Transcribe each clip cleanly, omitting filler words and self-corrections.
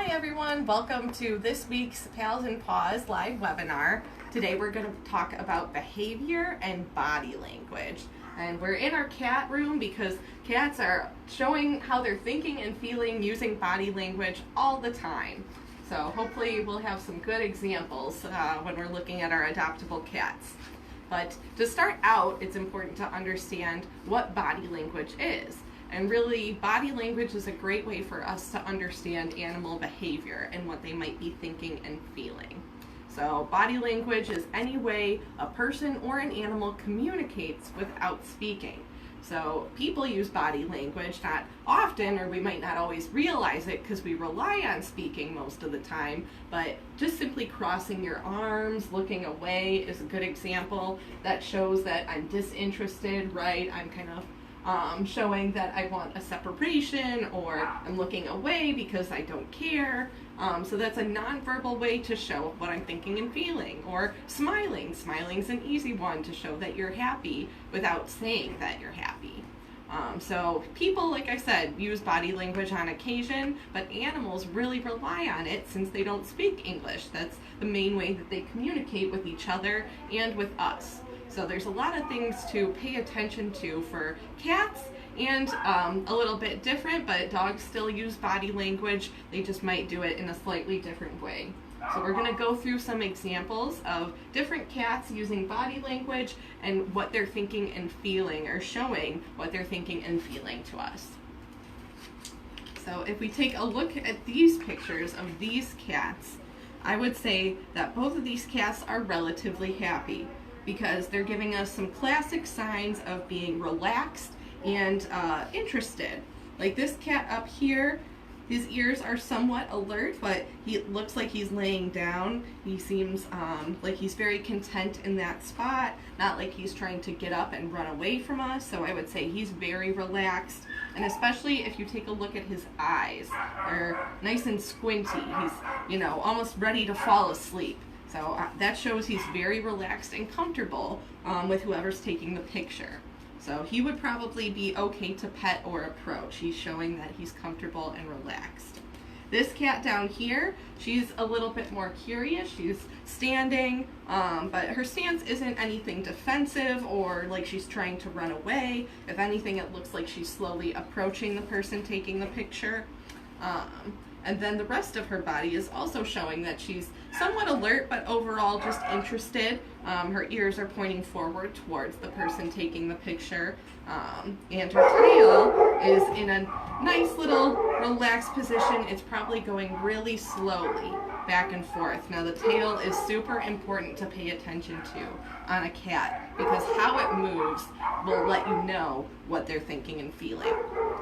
Hi everyone, welcome to this week's Pals and Paws live webinar. Today we're going to talk about behavior and body language. And we're in our cat room because cats are showing how they're thinking and feeling using body language all the time. So hopefully we'll have some good examples when we're looking at our adoptable cats. But to start out, it's important to understand what body language is. And really, body language is a great way for us to understand animal behavior and what they might be thinking and feeling. So body language is any way a person or an animal communicates without speaking. So people use body language not often, or we might not always realize it because we rely on speaking most of the time, but just simply crossing your arms, looking away is a good example. That shows that I'm disinterested, right? I'm kind of showing that I want a separation, or I'm looking away because I don't care. So that's a nonverbal way to show what I'm thinking and feeling. Or smiling. Smiling's an easy one to show that you're happy without saying that you're happy. So people, like I said, use body language on occasion, but animals really rely on it since they don't speak English. That's the main way that they communicate with each other and with us. So there's a lot of things to pay attention to for cats, and a little bit different, but dogs still use body language. They just might do it in a slightly different way. So we're going to go through some examples of different cats using body language and what they're thinking and feeling, or showing what they're thinking and feeling to us. So if we take a look at these pictures of these cats, I would say that both of these cats are relatively happy, because they're giving us some classic signs of being relaxed and interested. Like this cat up here, his ears are somewhat alert, but he looks like he's laying down. He seems like he's very content in that spot, not like he's trying to get up and run away from us. So I would say he's very relaxed. And especially if you take a look at his eyes, they're nice and squinty. He's, almost ready to fall asleep. So that shows he's very relaxed and comfortable with whoever's taking the picture. So he would probably be okay to pet or approach. He's showing that he's comfortable and relaxed. This cat down here, she's a little bit more curious. She's standing, but her stance isn't anything defensive or like she's trying to run away. If anything, it looks like she's slowly approaching the person taking the picture. And then the rest of her body is also showing that she's somewhat alert, but overall just interested. Her ears are pointing forward towards the person taking the picture. And her tail is in a nice little relaxed position. It's probably going really slowly back and forth. Now the tail is super important to pay attention to on a cat, because how it moves will let you know what they're thinking and feeling.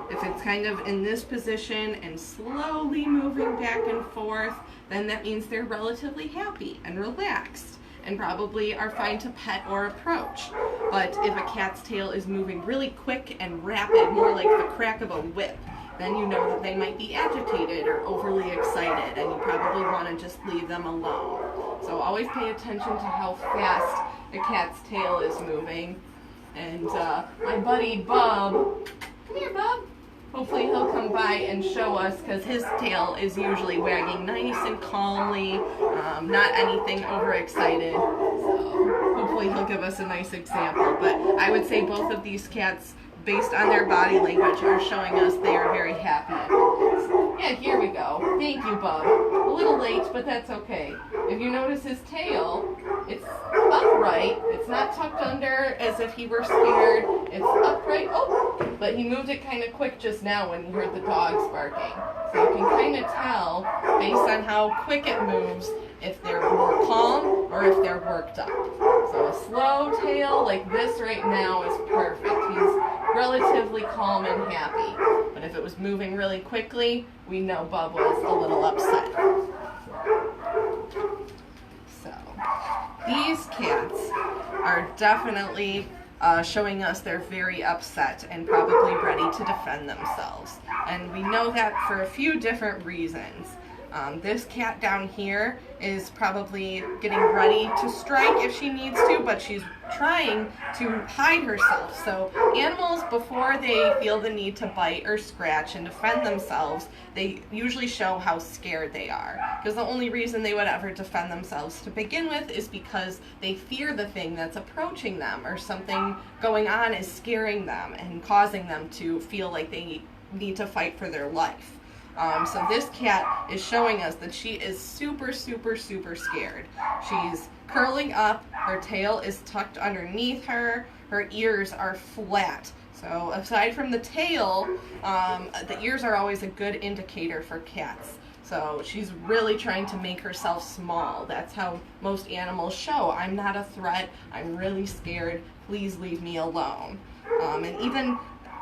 If it's kind of in this position and slowly moving back and forth, then that means they're relatively happy and relaxed and probably are fine to pet or approach. But if a cat's tail is moving really quick and rapid, more like the crack of a whip, then you know that they might be agitated or overly excited, and you probably want to just leave them alone. So always pay attention to how fast a cat's tail is moving. And my buddy Bub, come here Bub. Hopefully he'll come by and show us, because his tail is usually wagging nice and calmly, not anything overexcited. So hopefully he'll give us a nice example. But I would say both of these cats, based on their body language, are showing us they are very happy. Yeah, here we go. Thank you, Bub. A little late, but that's okay. If you notice his tail, it's upright. It's not tucked under as if he were scared. It's upright. Oh, but he moved it kind of quick just now when he heard the dogs barking. So you can kind of tell, based on how quick it moves, if they're more calm or if they're worked up. So a slow tail like this right now is perfect. He's relatively calm and happy. But if it was moving really quickly, we know Bub was a little upset. So these cats are definitely showing us they're very upset and probably ready to defend themselves. And we know that for a few different reasons. This cat down here is probably getting ready to strike if she needs to, but she's trying to hide herself. So animals, before they feel the need to bite or scratch and defend themselves, they usually show how scared they are. Because the only reason they would ever defend themselves to begin with is because they fear the thing that's approaching them, or something going on is scaring them and causing them to feel like they need to fight for their life. So this cat is showing us that she is super, super, super scared. She's curling up, her tail is tucked underneath her, her ears are flat. So aside from the tail, the ears are always a good indicator for cats. So she's really trying to make herself small. That's how most animals show. I'm not a threat, I'm really scared, please leave me alone. And even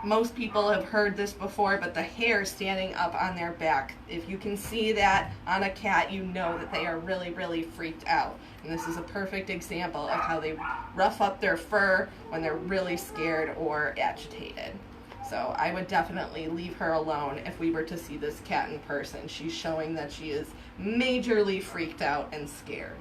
most people have heard this before, but the hair standing up on their back, if you can see that on a cat, you know that they are really, really freaked out. And this is a perfect example of how they rough up their fur when they're really scared or agitated. So I would definitely leave her alone if we were to see this cat in person. She's showing that she is majorly freaked out and scared.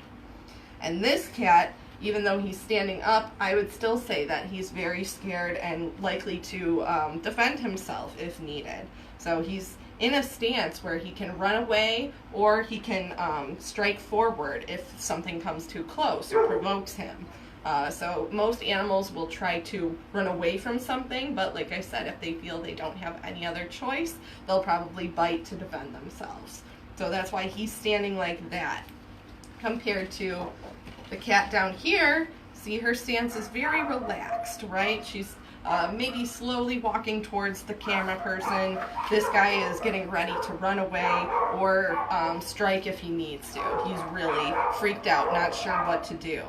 And this cat, even though he's standing up, I would still say that he's very scared and likely to defend himself if needed. So he's in a stance where he can run away, or he can strike forward if something comes too close or provokes him. So most animals will try to run away from something, but like I said, if they feel they don't have any other choice, they'll probably bite to defend themselves. So that's why he's standing like that. Compared to the cat down here, see, her stance is very relaxed, right? She's maybe slowly walking towards the camera person. This guy is getting ready to run away or strike if he needs to. He's really freaked out, not sure what to do.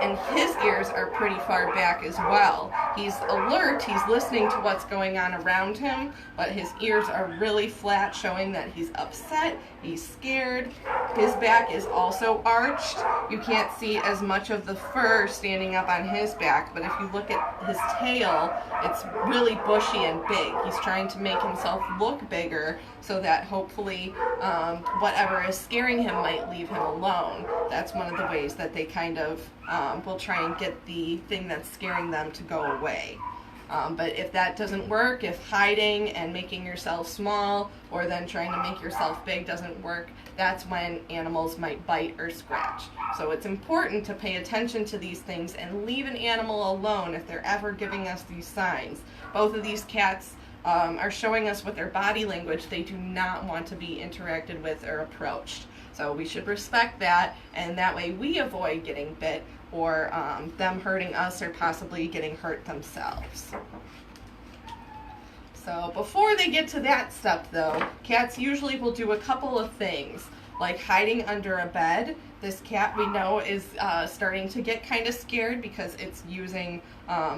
And his ears are pretty far back as well. He's alert, he's listening to what's going on around him, but his ears are really flat, showing that he's upset, he's scared. His back is also arched. You can't see as much of the fur standing up on his back, but if you look at his tail, it's really bushy and big. He's trying to make himself look bigger so that hopefully whatever is scaring him might leave him alone. That's one of the ways that they kind of will try and get the thing that's scaring them to go away. But if that doesn't work, if hiding and making yourself small or then trying to make yourself big doesn't work, that's when animals might bite or scratch. So it's important to pay attention to these things and leave an animal alone if they're ever giving us these signs. Both of these cats are showing us with their body language they do not want to be interacted with or approached. So we should respect that, and that way we avoid getting bit or them hurting us or possibly getting hurt themselves. So before they get to that step though, cats usually will do a couple of things, like hiding under a bed. This cat we know is starting to get kind of scared because it's using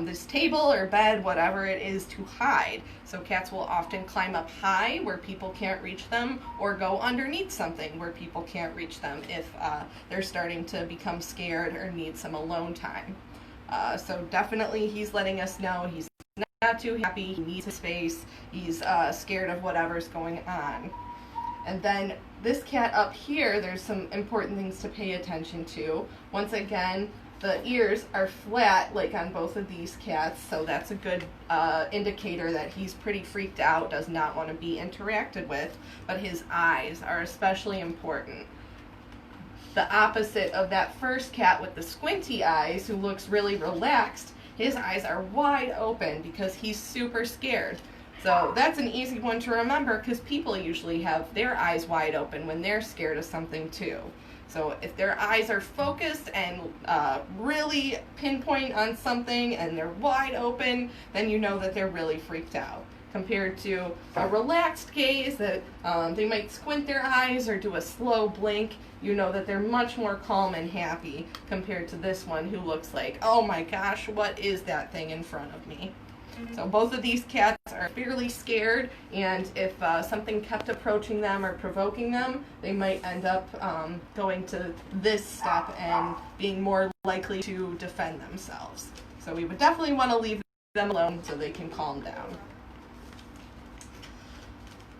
this table or bed, whatever it is, to hide. So cats will often climb up high where people can't reach them, or go underneath something where people can't reach them if they're starting to become scared or need some alone time. So definitely he's letting us know he's not too happy, he needs his space, he's scared of whatever's going on. And then this cat up here, there's some important things to pay attention to. Once again, the ears are flat like on both of these cats, so that's a good indicator that he's pretty freaked out, does not want to be interacted with. But his eyes are especially important. The opposite of that first cat with the squinty eyes, who looks really relaxed, his eyes are wide open because he's super scared. So that's an easy one to remember because people usually have their eyes wide open when they're scared of something too. So if their eyes are focused and really pinpoint on something and they're wide open, then you know that they're really freaked out. Compared to a relaxed gaze that they might squint their eyes or do a slow blink, you know that they're much more calm and happy compared to this one who looks like, oh my gosh, what is that thing in front of me? So both of these cats are fairly scared, and if something kept approaching them or provoking them, they might end up going to this step and being more likely to defend themselves. So we would definitely want to leave them alone so they can calm down.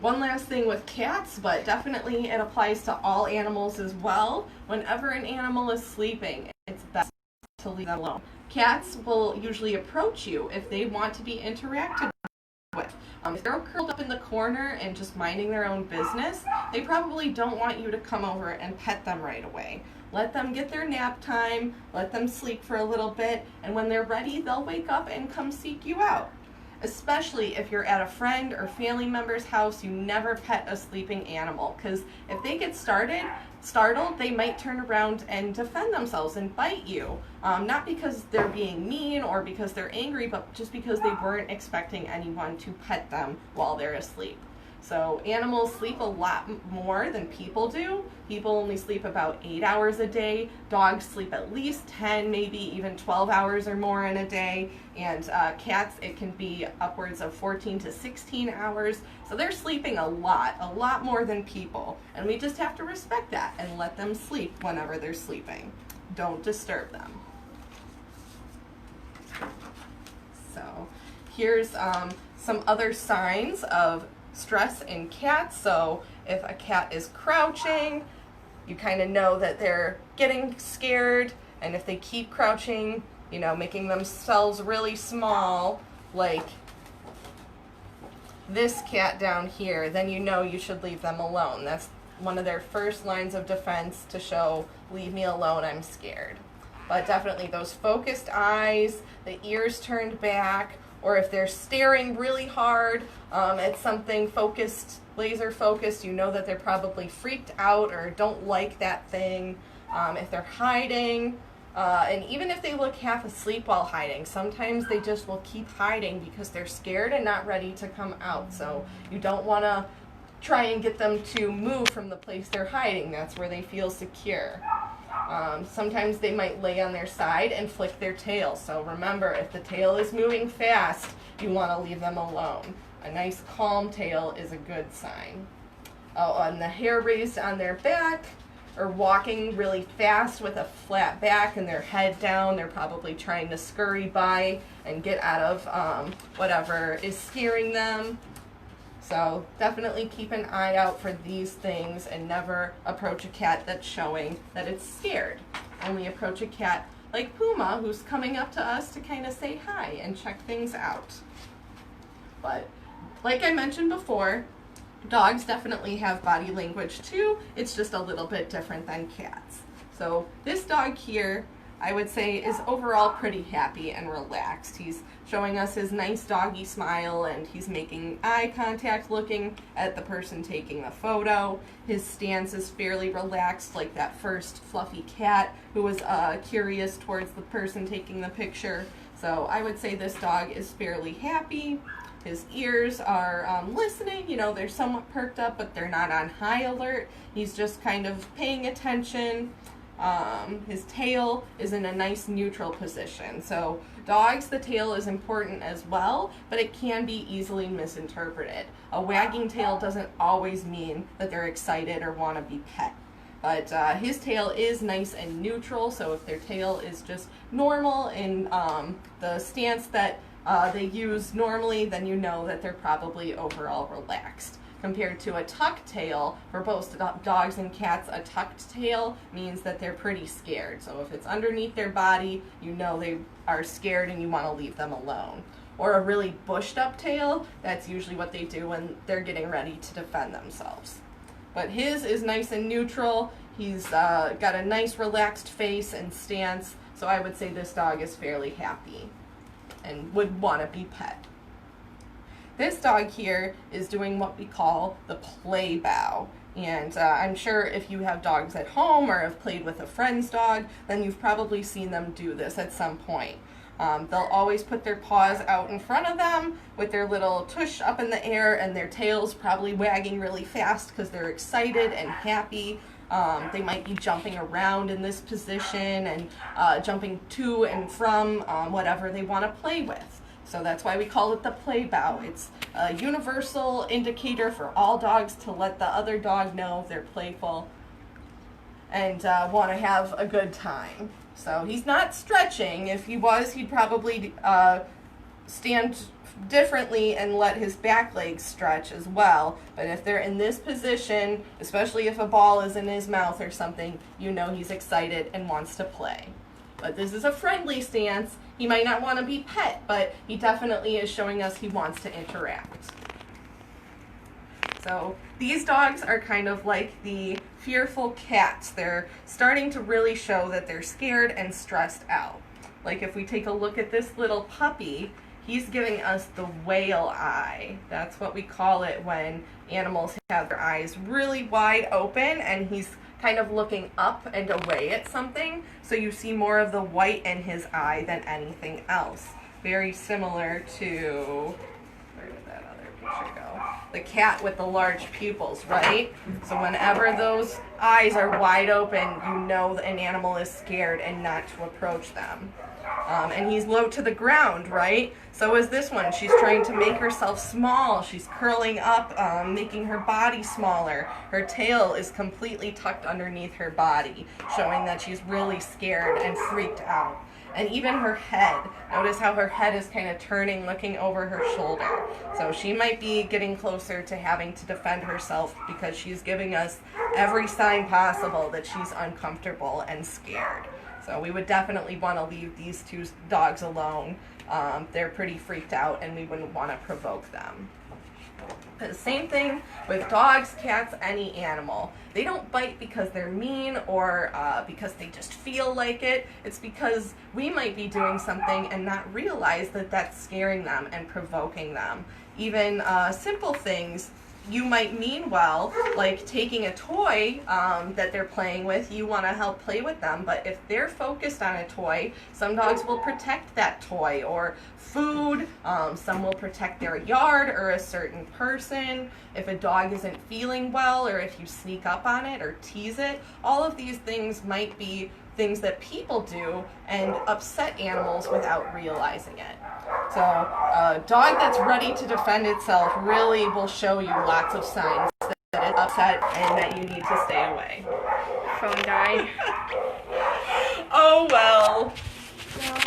One last thing with cats, but definitely it applies to all animals as well. Whenever an animal is sleeping, it's best to leave them alone. Cats will usually approach you if they want to be interacted with. If they're curled up in the corner and just minding their own business, they probably don't want you to come over and pet them right away. Let them get their nap time, let them sleep for a little bit, and when they're ready, they'll wake up and come seek you out. Especially if you're at a friend or family member's house, you never pet a sleeping animal, because if they get startled, they might turn around and defend themselves and bite you. Not because they're being mean or because they're angry, but just because they weren't expecting anyone to pet them while they're asleep. So animals sleep a lot more than people do. People only sleep about 8 hours a day. Dogs sleep at least 10, maybe even 12 hours or more in a day. And cats, it can be upwards of 14 to 16 hours. So they're sleeping a lot more than people. And we just have to respect that and let them sleep whenever they're sleeping. Don't disturb them. So here's some other signs of stress in cats. So if a cat is crouching, you kind of know that they're getting scared, and if they keep crouching, you know, making themselves really small, like this cat down here, then you know you should leave them alone. That's one of their first lines of defense to show, leave me alone, I'm scared. But definitely those focused eyes, the ears turned back, or if they're staring really hard at something focused, laser focused, you know that they're probably freaked out or don't like that thing. If they're hiding, and even if they look half asleep while hiding, sometimes they just will keep hiding because they're scared and not ready to come out. So you don't want to try and get them to move from the place they're hiding. That's where they feel secure. Sometimes they might lay on their side and flick their tail. So remember, if the tail is moving fast, you want to leave them alone. A nice calm tail is a good sign. Oh, and the hair raised on their back, or walking really fast with a flat back and their head down, they're probably trying to scurry by and get out of whatever is scaring them. So definitely keep an eye out for these things and never approach a cat that's showing that it's scared. Only approach a cat like Puma, who's coming up to us to kind of say hi and check things out. But like I mentioned before, dogs definitely have body language too. It's just a little bit different than cats. So this dog here, I would say, is overall pretty happy and relaxed. He's showing us his nice doggy smile, and he's making eye contact looking at the person taking the photo. His stance is fairly relaxed, like that first fluffy cat who was curious towards the person taking the picture. So I would say this dog is fairly happy. His ears are listening, you know, they're somewhat perked up, but they're not on high alert. He's just kind of paying attention. His tail is in a nice neutral position. So dogs, the tail is important as well, but it can be easily misinterpreted. A wagging tail doesn't always mean that they're excited or want to be pet. But his tail is nice and neutral, so if their tail is just normal in the stance that they use normally, then you know that they're probably overall relaxed. Compared to a tucked tail, for both dogs and cats, a tucked tail means that they're pretty scared. So if it's underneath their body, you know they are scared and you want to leave them alone. Or a really bushed up tail, that's usually what they do when they're getting ready to defend themselves. But his is nice and neutral. He's got a nice relaxed face and stance, so I would say this dog is fairly happy and would want to be pet. This dog here is doing what we call the play bow. And I'm sure if you have dogs at home or have played with a friend's dog, then you've probably seen them do this at some point. They'll always put their paws out in front of them with their little tush up in the air, and their tails probably wagging really fast because they're excited and happy. They might be jumping around in this position and jumping to and from whatever they want to play with. So that's why we call it the play bow. It's a universal indicator for all dogs to let the other dog know they're playful and want to have a good time. So he's not stretching. If he was, he'd probably stand differently and let his back legs stretch as well. But if they're in this position, especially if a ball is in his mouth or something, you know he's excited and wants to play. But this is a friendly stance. He might not want to be pet, but he definitely is showing us he wants to interact. So these dogs are kind of like the fearful cats. They're starting to really show that they're scared and stressed out. Like if we take a look at this little puppy, he's giving us the whale eye. That's what we call it when animals have their eyes really wide open and he's kind of looking up and away at something. So you see more of the white in his eye than anything else. Very similar to, where did that other picture go? The cat with the large pupils, right? So whenever those eyes are wide open, you know an animal is scared and not to approach them. And he's low to the ground, right? So is this one. She's trying to make herself small. She's curling up, making her body smaller. Her tail is completely tucked underneath her body, showing that she's really scared and freaked out. And even her head. Notice how her head is kind of turning, looking over her shoulder. So she might be getting closer to having to defend herself because she's giving us every sign possible that she's uncomfortable and scared. So we would definitely want to leave these two dogs alone. They're pretty freaked out and we wouldn't want to provoke them. The same thing with dogs, cats, any animal. They don't bite because they're mean or because they just feel like it. It's because we might be doing something and not realize that that's scaring them and provoking them. Even simple things you might mean well, like taking a toy that they're playing with, you want to help play with them, but if they're focused on a toy, some dogs will protect that toy or food, some will protect their yard or a certain person. If a dog isn't feeling well or if you sneak up on it or tease it, all of these things might be things that people do and upset animals without realizing it. So a dog that's ready to defend itself really will show you lots of signs that it's upset and that you need to stay away. Phone died.